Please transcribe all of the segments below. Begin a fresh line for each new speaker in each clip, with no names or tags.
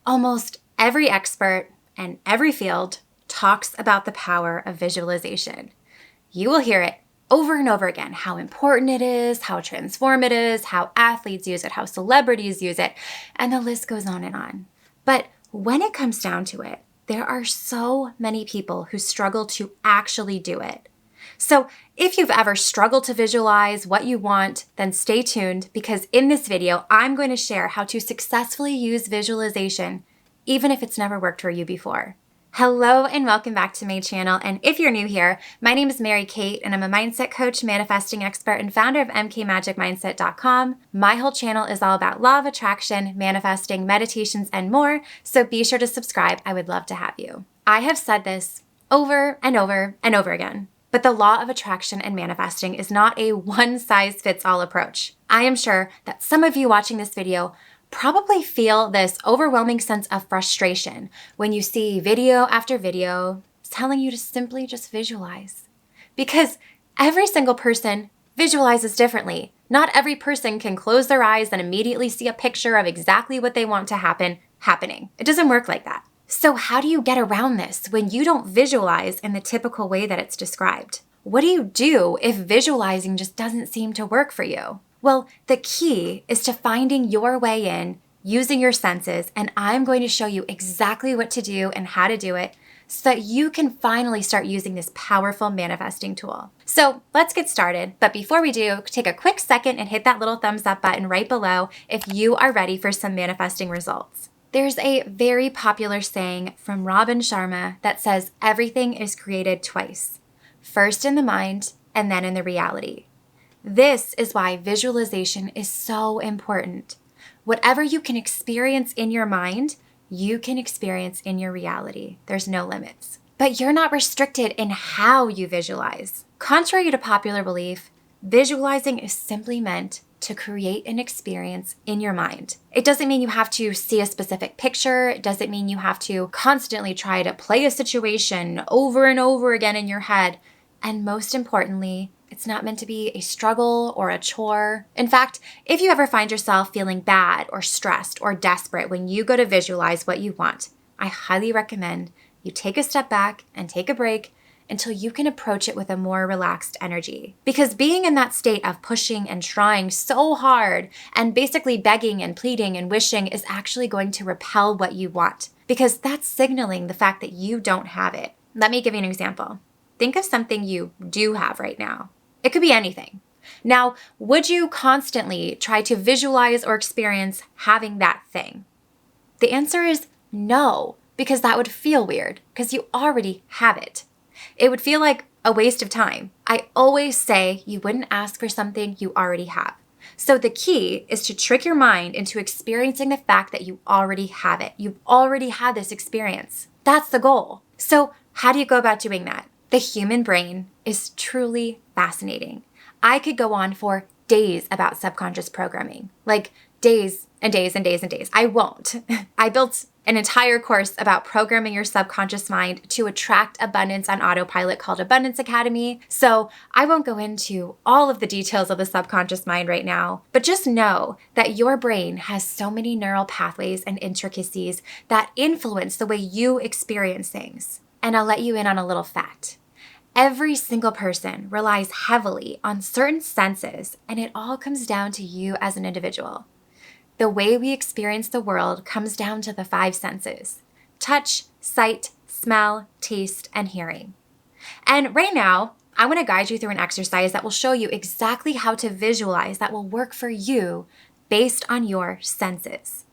Almost every expert and every field talks about the power of visualization. You will hear it over and over again, how important it is, how transformative it is, how athletes use it, how celebrities use it, and the list goes on and on. But when it comes down to it, there are so many people who struggle to actually do it. So if you've ever struggled to visualize what you want, then stay tuned because in this video, I'm going to share how to successfully use visualization, even if it's never worked for you before. Hello and welcome back to my channel. And if you're new here, my name is Mary Kate and I'm a mindset coach, manifesting expert, and founder of mkmagicmindset.com. My whole channel is all about law of attraction, manifesting, meditations, and more. So be sure to subscribe. I would love to have you. I have said this over and over and over again. But the law of attraction and manifesting is not a one-size-fits-all approach. I am sure that some of you watching this video probably feel this overwhelming sense of frustration when you see video after video telling you to simply just visualize. Because every single person visualizes differently. Not every person can close their eyes and immediately see a picture of exactly what they want to happen happening. It doesn't work like that. So how do you get around this when you don't visualize in the typical way that it's described? What do you do if visualizing just doesn't seem to work for you? Well, the key is to finding your way in, using your senses, and I'm going to show you exactly what to do and how to do it so that you can finally start using this powerful manifesting tool. So let's get started. But before we do, take a quick second and hit that little thumbs up button right below if you are ready for some manifesting results. There's a very popular saying from Robin Sharma that says everything is created twice, first in the mind and then in the reality. This is why visualization is so important. Whatever you can experience in your mind, you can experience in your reality. There's no limits. But you're not restricted in how you visualize. Contrary to popular belief, visualizing is simply meant to create an experience in your mind. It doesn't mean you have to see a specific picture. It doesn't mean you have to constantly try to play a situation over and over again in your head. And most importantly, it's not meant to be a struggle or a chore. In fact, if you ever find yourself feeling bad or stressed or desperate when you go to visualize what you want, I highly recommend you take a step back and take a break until you can approach it with a more relaxed energy. Because being in that state of pushing and trying so hard and basically begging and pleading and wishing is actually going to repel what you want, because that's signaling the fact that you don't have it. Let me give you an example. Think of something you do have right now. It could be anything. Now, would you constantly try to visualize or experience having that thing? The answer is no, because that would feel weird because you already have it. It would feel like a waste of time. I always say you wouldn't ask for something you already have. So the key is to trick your mind into experiencing the fact that you already have it. You've already had this experience. That's the goal. So how do you go about doing that? The human brain is truly fascinating. I could go on for days about subconscious programming, like days and days and days and days. I won't. I built an entire course about programming your subconscious mind to attract abundance on autopilot called Abundance Academy. So I won't go into all of the details of the subconscious mind right now, but just know that your brain has so many neural pathways and intricacies that influence the way you experience things. And I'll let you in on a little fact. Every single person relies heavily on certain senses, and it all comes down to you as an individual. The way we experience the world comes down to the 5 senses: touch, sight, smell, taste, and hearing. And right now, I want to guide you through an exercise that will show you exactly how to visualize that will work for you based on your senses.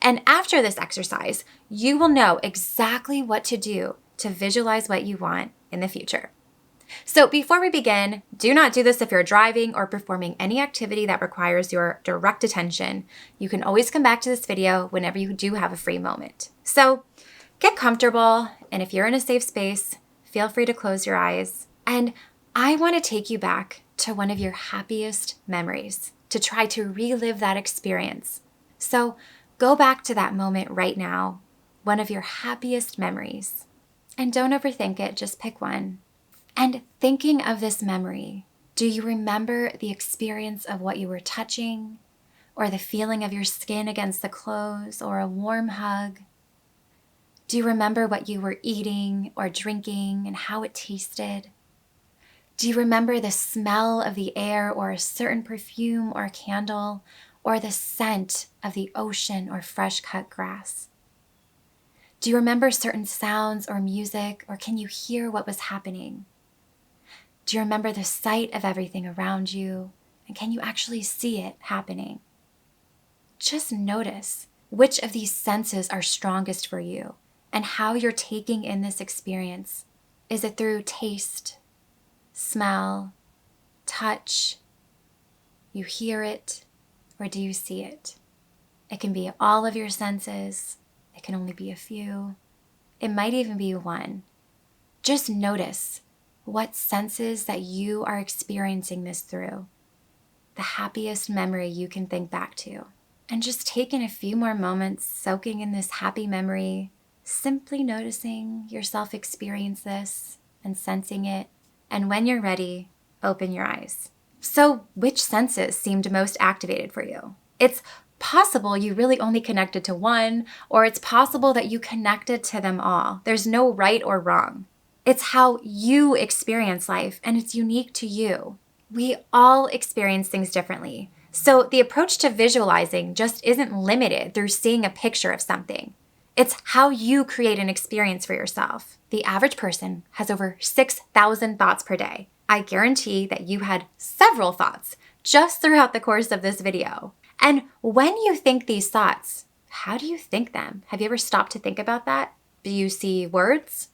And after this exercise, you will know exactly what to do to visualize what you want in the future. So before we begin, do not do this if you're driving or performing any activity that requires your direct attention. You can always come back to this video whenever you do have a free moment. So get comfortable, and if you're in a safe space, feel free to close your eyes. And I want to take you back to one of your happiest memories to try to relive that experience. So go back to that moment right now, one of your happiest memories. And don't overthink it, just pick one. And thinking of this memory, do you remember the experience of what you were touching, or the feeling of your skin against the clothes, or a warm hug? Do you remember what you were eating or drinking and how it tasted? Do you remember the smell of the air or a certain perfume or candle, or the scent of the ocean or fresh cut grass? Do you remember certain sounds or music, or can you hear what was happening? Do you remember the sight of everything around you, and can you actually see it happening? Just notice which of these senses are strongest for you and how you're taking in this experience. Is it through taste, smell, touch? You hear it, or do you see it? It can be all of your senses. It can only be a few. It might even be one. Just notice what senses that you are experiencing this through. The happiest memory you can think back to. And just take in a few more moments soaking in this happy memory, simply noticing yourself experience this and sensing it. And when you're ready, open your eyes. So which senses seemed most activated for you? It's possible you really only connected to one, or it's possible that you connected to them all. There's no right or wrong. It's how you experience life, and it's unique to you. We all experience things differently. So the approach to visualizing just isn't limited through seeing a picture of something. It's how you create an experience for yourself. The average person has over 6,000 thoughts per day. I guarantee that you had several thoughts just throughout the course of this video. And when you think these thoughts, how do you think them? Have you ever stopped to think about that? Do you see words?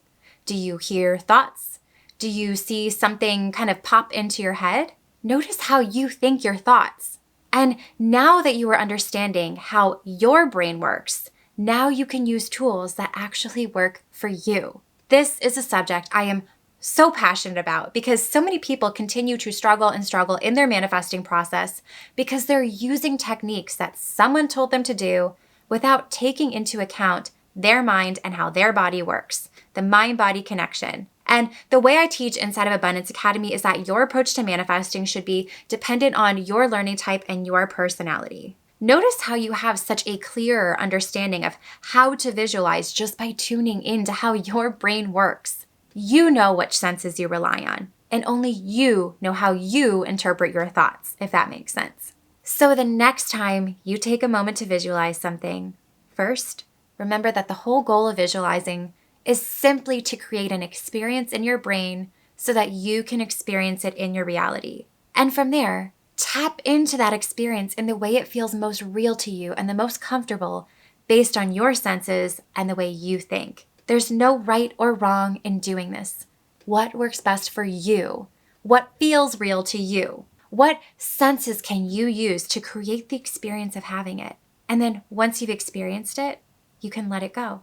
Do you hear thoughts? Do you see something kind of pop into your head? Notice how you think your thoughts. And now that you are understanding how your brain works, now you can use tools that actually work for you. This is a subject I am so passionate about because so many people continue to struggle in their manifesting process because they're using techniques that someone told them to do without taking into account their mind and how their body works, the mind-body connection. And the way I teach inside of Abundance Academy is that your approach to manifesting should be dependent on your learning type and your personality. Notice how you have such a clearer understanding of how to visualize just by tuning into how your brain works. You know which senses you rely on, and only you know how you interpret your thoughts, if that makes sense. So the next time you take a moment to visualize something, first, remember that the whole goal of visualizing is simply to create an experience in your brain so that you can experience it in your reality. And from there, tap into that experience in the way it feels most real to you and the most comfortable based on your senses and the way you think. There's no right or wrong in doing this. What works best for you? What feels real to you? What senses can you use to create the experience of having it? And then once you've experienced it, you can let it go.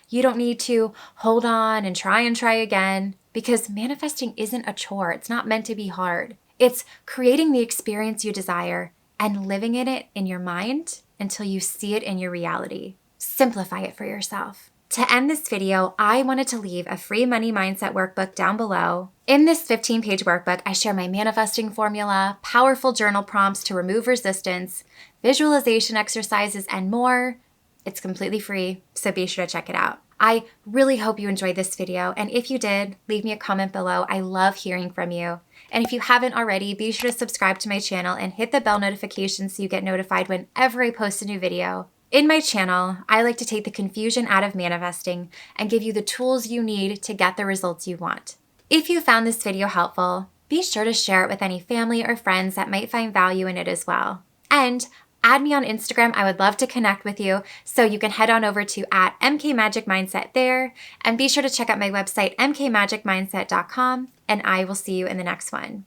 You don't need to hold on and try again because manifesting isn't a chore. It's not meant to be hard. It's creating the experience you desire and living in it in your mind until you see it in your reality. Simplify it for yourself. To end this video, I wanted to leave a free money mindset workbook down below. In this 15-page workbook, I share my manifesting formula, powerful journal prompts to remove resistance, visualization exercises, and more. It's completely free, so be sure to check it out. I really hope you enjoyed this video, and if you did, leave me a comment below. I love hearing from you. And if you haven't already, be sure to subscribe to my channel and hit the bell notification so you get notified whenever I post a new video. In my channel, I like to take the confusion out of manifesting and give you the tools you need to get the results you want. If you found this video helpful, be sure to share it with any family or friends that might find value in it as well. And add me on Instagram. I would love to connect with you. So you can head on over to @MKMagicMindset there. And be sure to check out my website, mkmagicmindset.com. And I will see you in the next one.